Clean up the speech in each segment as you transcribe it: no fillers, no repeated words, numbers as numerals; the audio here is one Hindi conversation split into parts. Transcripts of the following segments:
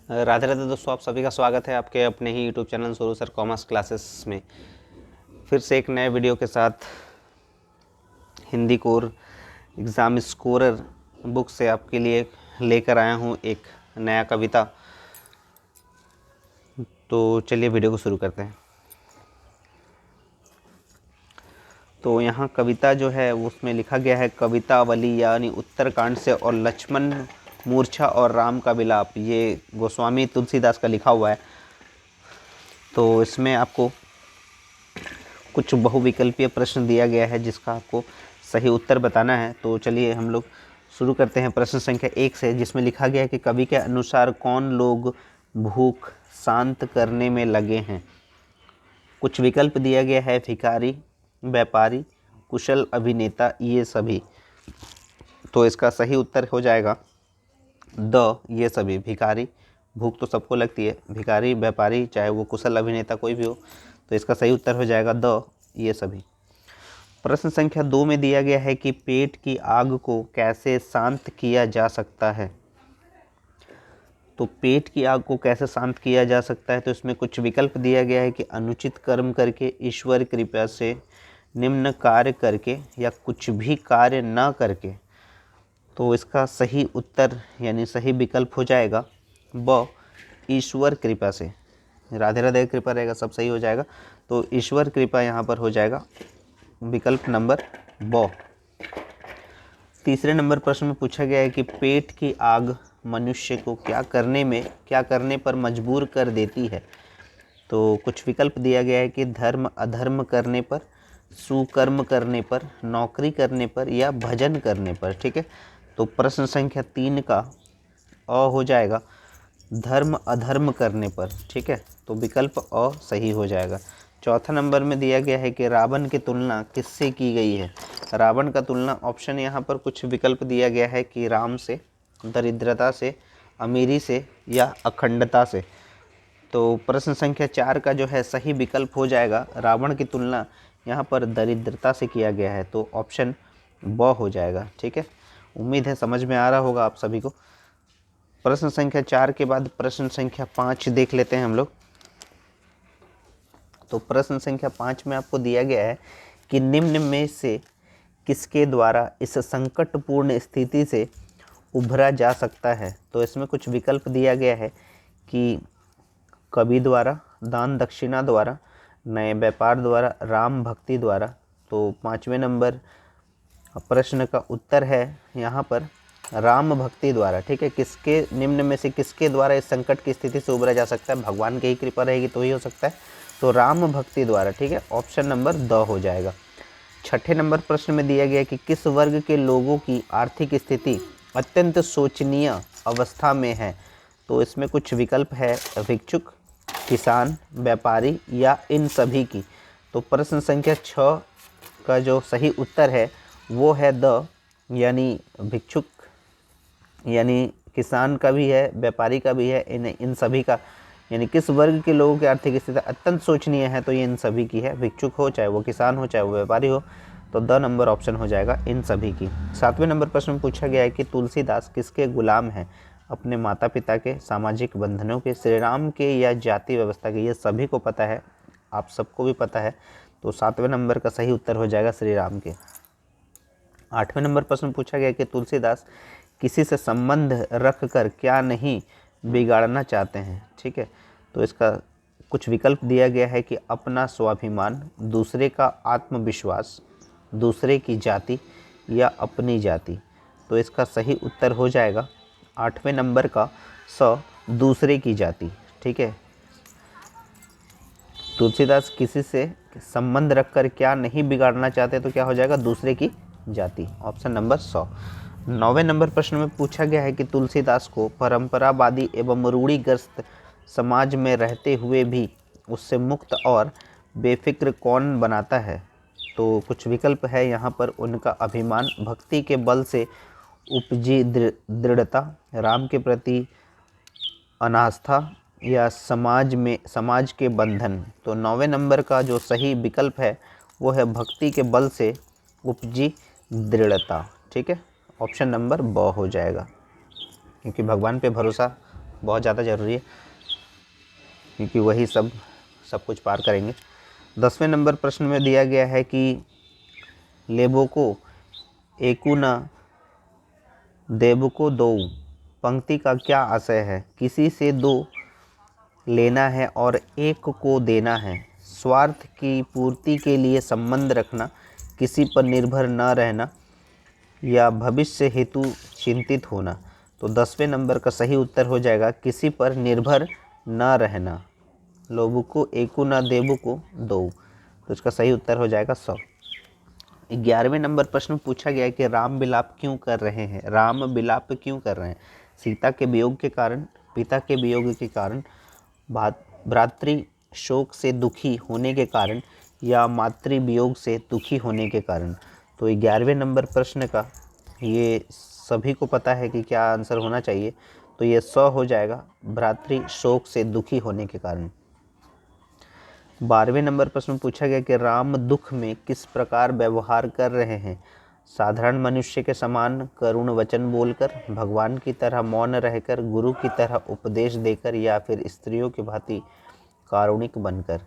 राधे राधे दोस्तों, आप सभी का स्वागत है आपके अपने ही यूट्यूब चैनल सुरू सर कॉमर्स क्लासेस में फिर से एक नए वीडियो के साथ। Hindi core exam scorer book से आपके लिए लेकर आया हूँ एक नया कविता। तो चलिए वीडियो को शुरू करते हैं। तो यहाँ कविता जो है उसमें लिखा गया है कवितावली यानी उत्तरकांड से, और लक्ष्मण मूर्छा और राम का विलाप, ये गोस्वामी तुलसीदास का लिखा हुआ है। तो इसमें आपको कुछ बहुविकल्पीय प्रश्न दिया गया है जिसका आपको सही उत्तर बताना है। तो चलिए हम लोग शुरू करते हैं प्रश्न संख्या 1 से, जिसमें लिखा गया है कि कवि के अनुसार कौन लोग भूख शांत करने में लगे हैं। कुछ विकल्प दिया गया है भिखारी, व्यापारी, कुशल अभिनेता, ये सभी। तो इसका सही उत्तर हो जाएगा ये सभी। भिखारी, भूख तो सबको लगती है, भिखारी, व्यापारी, चाहे वो कुशल अभिनेता कोई भी हो, तो इसका सही उत्तर हो जाएगा ये सभी। प्रश्न संख्या 2 में दिया गया है कि पेट की आग को कैसे शांत किया जा सकता है। तो पेट की आग को कैसे शांत किया जा सकता है, तो इसमें कुछ विकल्प दिया गया है कि अनुचित कर्म करके, ईश्वर कृपा से, निम्न कार्य करके, या कुछ भी कार्य न करके। तो इसका सही उत्तर यानी सही विकल्प हो जाएगा ईश्वर कृपा से। राधे राधे कृपा रहेगा, सब सही हो जाएगा। तो ईश्वर कृपा यहाँ पर हो जाएगा विकल्प नंबर तीसरे नंबर प्रश्न में पूछा गया है कि पेट की आग मनुष्य को क्या करने पर मजबूर कर देती है। तो कुछ विकल्प दिया गया है कि धर्म अधर्म करने पर, सुकर्म करने पर, नौकरी करने पर, या भजन करने पर। ठीक है, तो प्रश्न संख्या 3 का हो जाएगा धर्म अधर्म करने पर। ठीक है, तो विकल्प सही हो जाएगा। चौथा नंबर में दिया गया है कि रावण की तुलना किससे की गई है। रावण का तुलना ऑप्शन यहाँ पर कुछ विकल्प दिया गया है कि राम से, दरिद्रता से, अमीरी से, या अखंडता से। तो प्रश्न संख्या 4 का जो है सही विकल्प हो जाएगा रावण की तुलना यहाँ पर दरिद्रता से किया गया है, तो ऑप्शन हो जाएगा। ठीक है, उम्मीद है समझ में आ रहा होगा आप सभी को। प्रश्न संख्या 4 के बाद प्रश्न संख्या 5 देख लेते हैं हम लोग। तो प्रश्न संख्या 5 में आपको दिया गया है कि निम्न में से किसके द्वारा इस संकटपूर्ण स्थिति से उभरा जा सकता है। तो इसमें कुछ विकल्प दिया गया है कि कवि द्वारा, दान दक्षिणा द्वारा, नए व्यापार द्वारा, राम भक्ति द्वारा। तो 5वें नंबर प्रश्न का उत्तर है यहाँ पर राम भक्ति द्वारा। ठीक है, किसके निम्न में से किसके द्वारा इस संकट की स्थिति से उबरा जा सकता है। भगवान की ही कृपा रहेगी तो ही हो सकता है, तो राम भक्ति द्वारा। ठीक है, ऑप्शन नंबर हो जाएगा। छठे नंबर प्रश्न में दिया गया कि किस वर्ग के लोगों की आर्थिक स्थिति अत्यंत शोचनीय अवस्था में है। तो इसमें कुछ विकल्प है भिक्षुक, किसान, व्यापारी, या इन सभी की। तो प्रश्न संख्या 6 का जो सही उत्तर है वो है यानी भिक्षुक, यानी किसान का भी है, व्यापारी का भी है, इन सभी का। यानी किस वर्ग के लोगों की आर्थिक स्थिति अत्यंत शोचनीय है, तो ये इन सभी की है। भिक्षुक हो, चाहे वो किसान हो, चाहे वो व्यापारी हो, तो नंबर ऑप्शन हो जाएगा इन सभी की। 7वें नंबर प्रश्न में पूछा गया है कि तुलसीदास किसके गुलाम हैं। अपने माता पिता के, सामाजिक बंधनों के, श्री राम के, या जाति व्यवस्था के। ये सभी को पता है, आप सबको भी पता है। तो 7वें नंबर का सही उत्तर हो जाएगा श्री राम के। 8वें नंबर प्रश्न पूछा गया कि तुलसीदास किसी से संबंध रख कर क्या नहीं बिगाड़ना चाहते हैं। ठीक है, तो इसका कुछ विकल्प दिया गया है कि अपना स्वाभिमान, दूसरे का आत्मविश्वास, दूसरे की जाति, या अपनी जाति। तो इसका सही उत्तर हो जाएगा 8वें नंबर का दूसरे की जाति। ठीक है, तुलसीदास किसी से संबंध रखकर क्या नहीं बिगाड़ना चाहते, तो क्या हो जाएगा दूसरे की जाति, ऑप्शन नंबर 9वें नंबर प्रश्न में पूछा गया है कि तुलसीदास को परंपरावादी एवं रूढ़िग्रस्त समाज में रहते हुए भी उससे मुक्त और बेफिक्र कौन बनाता है। तो कुछ विकल्प है यहाँ पर उनका अभिमान, भक्ति के बल से उपजी दृढ़ता, राम के प्रति अनास्था, या समाज के बंधन। तो 9वें नंबर का जो सही विकल्प है वो है भक्ति के बल से उपजी दृढ़ता। ठीक है, ऑप्शन नंबर हो जाएगा, क्योंकि भगवान पे भरोसा बहुत ज़्यादा ज़रूरी है, क्योंकि वही सब कुछ पार करेंगे। 10वें नंबर प्रश्न में दिया गया है कि लेबोको एकुना देबको दो पंक्ति का क्या आशय है? किसी से दो लेना है और एक को देना है, स्वार्थ की पूर्ति के लिए संबंध रखना, किसी पर निर्भर न रहना या भविष्य हेतु चिंतित होना। तो 10वें नंबर का सही उत्तर हो जाएगा किसी पर निर्भर न रहना। लोबुको एकु न देबुको दो, तो इसका सही उत्तर हो जाएगा 100। 11वें नंबर प्रश्न में पूछा गया है कि राम विलाप क्यों कर रहे हैं? राम विलाप क्यों कर रहे हैं? सीता के वियोग के कारण, पिता के वियोग के कारण, भ्रातृ शोक से दुखी होने के कारण या मातृ वियोग से दुखी होने के कारण। तो 11वें नंबर प्रश्न का ये सभी को पता है कि क्या आंसर होना चाहिए, तो ये 100 हो जाएगा, भ्रातृ शोक से दुखी होने के कारण। 12वें नंबर प्रश्न में पूछा गया कि राम दुख में किस प्रकार व्यवहार कर रहे हैं? साधारण मनुष्य के समान करुण वचन बोलकर, भगवान की तरह मौन रहकर, गुरु की तरह उपदेश देकर या फिर स्त्रियों की भांति कारुणिक बनकर।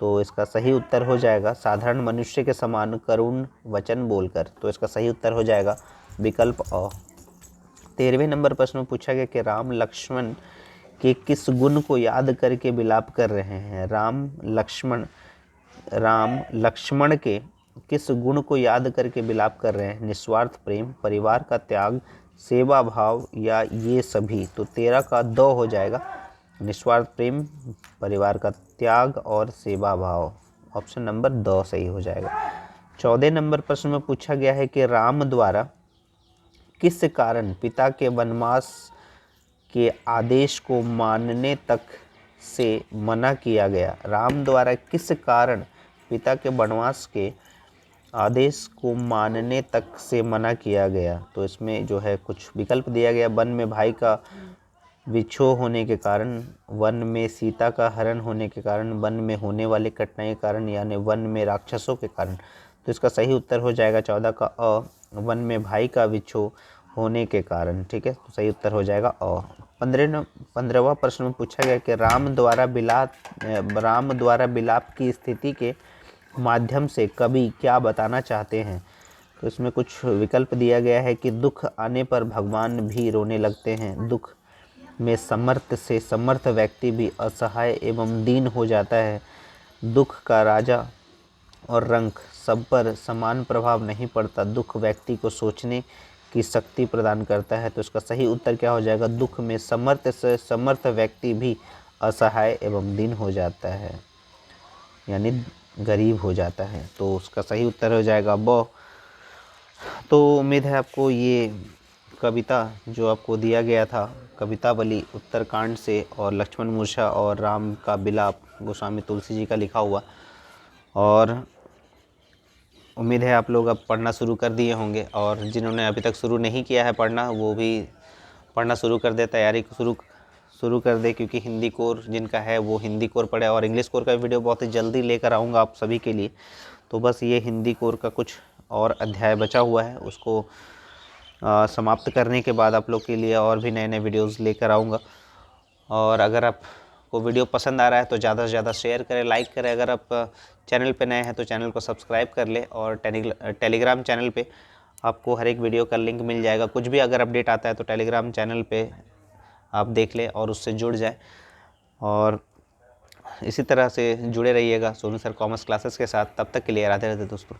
तो इसका सही उत्तर हो जाएगा साधारण मनुष्य के समान करुण वचन बोलकर। तो इसका सही उत्तर हो जाएगा विकल्प अ। 13वें नंबर प्रश्न में पूछा गया कि राम लक्ष्मण के किस गुण को याद करके विलाप कर रहे हैं? राम लक्ष्मण के किस गुण को याद करके विलाप कर रहे हैं? निस्वार्थ प्रेम, परिवार का त्याग, सेवा भाव या ये सभी। तो 13 का 2 हो जाएगा, निस्वार्थ प्रेम, परिवार का त्याग और सेवा भाव। ऑप्शन नंबर 2 सही हो जाएगा। 14 नंबर प्रश्न में पूछा गया है कि राम द्वारा किस कारण पिता के वनवास के आदेश को मानने तक से मना किया गया? राम द्वारा किस कारण पिता के वनवास के आदेश को मानने तक से मना किया गया? तो इसमें जो है कुछ विकल्प दिया गया। वन में भाई का विछोह होने के कारण, वन में सीता का हरण होने के कारण, वन में होने वाली कठिनाई के कारण, यानी वन में राक्षसों के कारण। तो इसका सही उत्तर हो जाएगा 14 का अ, वन में भाई का विछोह होने के कारण। ठीक है, तो सही उत्तर हो जाएगा अ। 15वां प्रश्न में पूछा गया कि राम द्वारा विलाप की स्थिति के माध्यम से कवि क्या बताना चाहते हैं? तो इसमें कुछ विकल्प दिया गया है कि दुख आने पर भगवान भी रोने लगते हैं, दुख में समर्थ से समर्थ व्यक्ति भी असहाय एवं दीन हो जाता है, दुख का राजा और रंक सब पर समान प्रभाव नहीं पड़ता, दुख व्यक्ति को सोचने की शक्ति प्रदान करता है। तो इसका सही उत्तर क्या हो जाएगा? दुख में समर्थ से समर्थ व्यक्ति भी असहाय एवं दीन हो जाता है, यानी गरीब हो जाता है। तो उसका सही उत्तर हो जाएगा ब। तो उम्मीद है आपको ये कविता जो आपको दिया गया था, कवितावली उत्तरकांड से और लक्ष्मण मूर्छा और राम का विलाप गोस्वामी तुलसी जी का लिखा हुआ, और उम्मीद है आप लोग अब पढ़ना शुरू कर दिए होंगे, और जिन्होंने अभी तक शुरू नहीं किया है पढ़ना, वो भी पढ़ना शुरू कर दे, तैयारी शुरू कर दे, क्योंकि हिंदी कोर जिनका है वो हिंदी कोर पढ़े। और इंग्लिश कोर का वीडियो बहुत ही जल्दी लेकर आऊँगा आप सभी के लिए। तो बस ये हिंदी कोर का कुछ और अध्याय बचा हुआ है, उसको समाप्त करने के बाद आप लोग के लिए और भी नए नए वीडियोज़ लेकर आऊँगा। और अगर आपको वीडियो पसंद आ रहा है तो ज़्यादा से ज़्यादा शेयर करें, लाइक करें। अगर आप चैनल पे नए हैं तो चैनल को सब्सक्राइब कर ले, और टेलीग्राम चैनल पे आपको हर एक वीडियो का लिंक मिल जाएगा। कुछ भी अगर अपडेट आता है तो टेलीग्राम चैनल पे आप देख लें और उससे जुड़ जाएं। और इसी तरह से जुड़े रहिएगा सोनू सर कॉमर्स क्लासेस के साथ। तब तक के लिए राधे राधे दोस्तों।